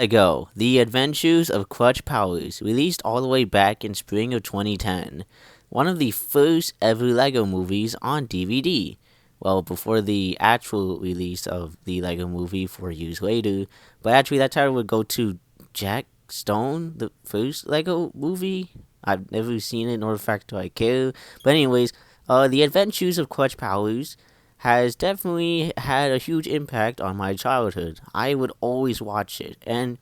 Ago, The Adventures of Clutch Powers, released all the way back in spring of 2010. One of the first ever LEGO movies on DVD. Well, before the actual release of the LEGO movie 4 years later. But actually, that title would go to Jack Stone, the first LEGO movie. I've never seen it, nor the fact do I care. But anyways, The Adventures of Clutch Powers has definitely had a huge impact on my childhood. I would always watch it. And,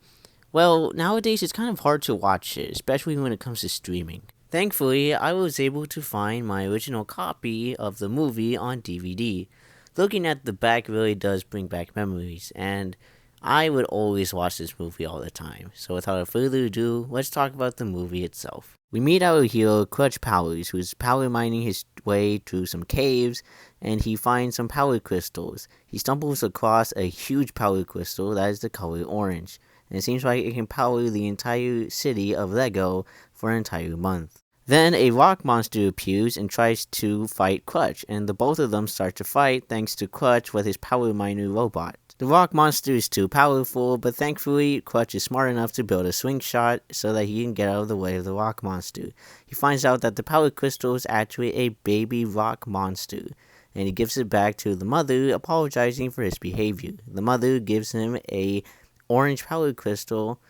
well, nowadays it's kind of hard to watch it, especially when it comes to streaming. Thankfully, I was able to find my original copy of the movie on DVD. Looking at the back really does bring back memories, and I would always watch this movie all the time. So without further ado, let's talk about the movie itself. We meet our hero, Clutch Powers, who's power mining his way through some caves, and he finds some power crystals. He stumbles across a huge power crystal that is the color orange, and it seems like it can power the entire city of Lego for an entire month. Then a rock monster appears and tries to fight Clutch, and the both of them start to fight thanks to Clutch with his power miner robot. The rock monster is too powerful, but thankfully Clutch is smart enough to build a swing shot so that he can get out of the way of the rock monster. He finds out that the power crystal is actually a baby rock monster, and he gives it back to the mother, apologizing for his behavior. The mother gives him a orange power crystal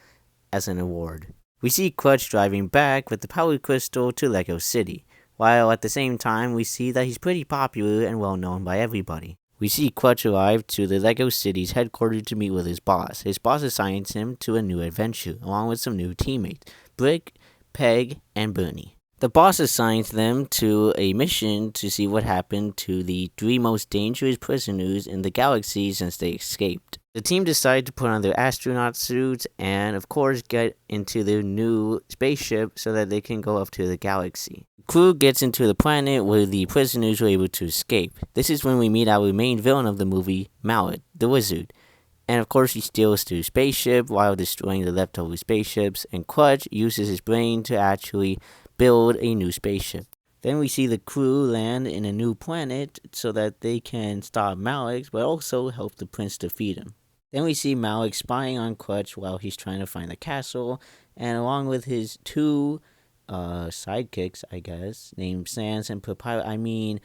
as an award. We see Clutch driving back with the power crystal to Lego City, while at the same time we see that he's pretty popular and well known by everybody. We see Clutch arrive to the Lego City's headquarters to meet with his boss. His boss assigns him to a new adventure, along with some new teammates, Brick, Peg, and Bernie. The boss assigns them to a mission to see what happened to the 3 most dangerous prisoners in the galaxy since they escaped. The team decide to put on their astronaut suits and, of course, get into their new spaceship so that they can go up to the galaxy. The crew gets into the planet where the prisoners were able to escape. This is when we meet our main villain of the movie, Malex, the wizard. And of course, he steals their spaceship while destroying the leftover spaceships, and Clutch uses his brain to actually build a new spaceship. Then we see the crew land in a new planet so that they can stop Malex, but also help the prince defeat him. Then we see Malex spying on Clutch while he's trying to find the castle, and along with his 2 sidekicks, I guess, named Sans and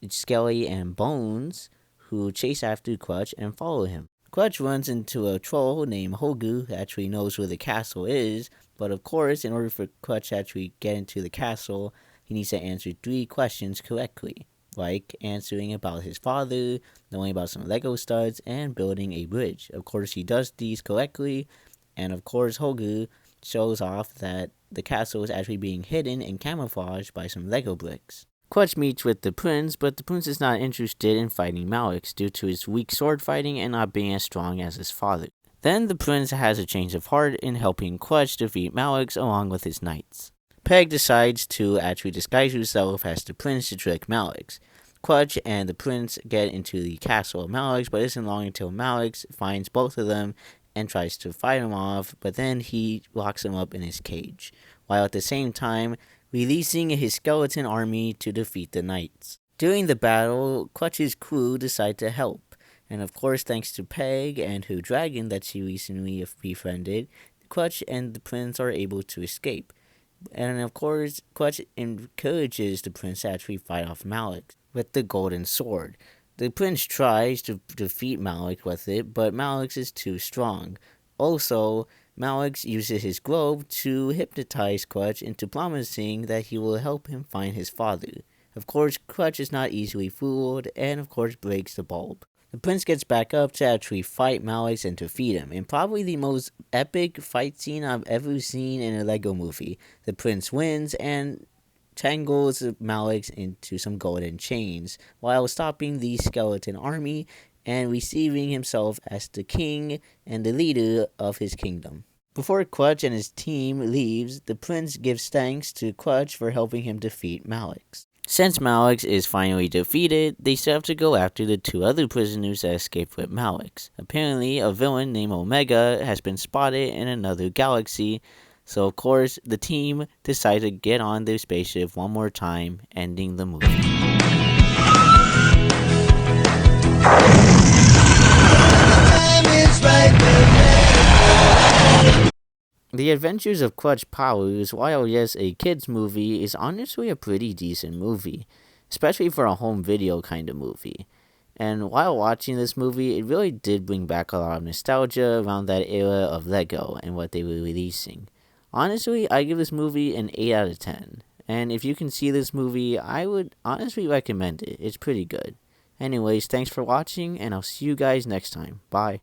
Skelly and Bones, who chase after Clutch and follow him. Clutch runs into a troll named Hogu who actually knows where the castle is, but of course, in order for Clutch to actually get into the castle, he needs to answer 3 questions correctly, like answering about his father, knowing about some Lego studs, and building a bridge. Of course, he does these correctly, and of course, Hogu shows off that the castle is actually being hidden and camouflaged by some Lego bricks. Clutch meets with the prince, but the prince is not interested in fighting Malex due to his weak sword fighting and not being as strong as his father. Then the prince has a change of heart in helping Clutch defeat Malex along with his knights. Peg decides to actually disguise herself as the prince to trick Malex. Clutch and the prince get into the castle of Malex, but it isn't long until Malex finds both of them and tries to fight them off, but then he locks them up in his cage, while at the same time releasing his skeleton army to defeat the knights. During the battle, Clutch's crew decide to help, and of course thanks to Peg and her dragon that she recently befriended, Clutch and the prince are able to escape. And of course, Clutch encourages the prince to actually fight off Malex with the golden sword. The prince tries to defeat Malex with it, but Malex is too strong. Also, Malex uses his globe to hypnotize Clutch into promising that he will help him find his father. Of course, Clutch is not easily fooled, and of course breaks the bulb. The prince gets back up to actually fight Malex and defeat him, in probably the most epic fight scene I've ever seen in a LEGO movie. The prince wins and tangles Malex into some golden chains, while stopping the skeleton army and receiving himself as the king and the leader of his kingdom. Before Clutch and his team leaves, the prince gives thanks to Clutch for helping him defeat Malex. Since Malex is finally defeated, they still have to go after the 2 other prisoners that escaped with Malex. Apparently, a villain named Omega has been spotted in another galaxy, so of course, the team decide to get on their spaceship one more time, ending the movie. Time is right The Adventures of Clutch Powers, while yes a kids movie, is honestly a pretty decent movie, especially for a home video kind of movie. And while watching this movie, it really did bring back a lot of nostalgia around that era of Lego and what they were releasing. Honestly, I give this movie an 8 out of 10. And if you can see this movie, I would honestly recommend it. It's pretty good. Anyways, thanks for watching, and I'll see you guys next time. Bye.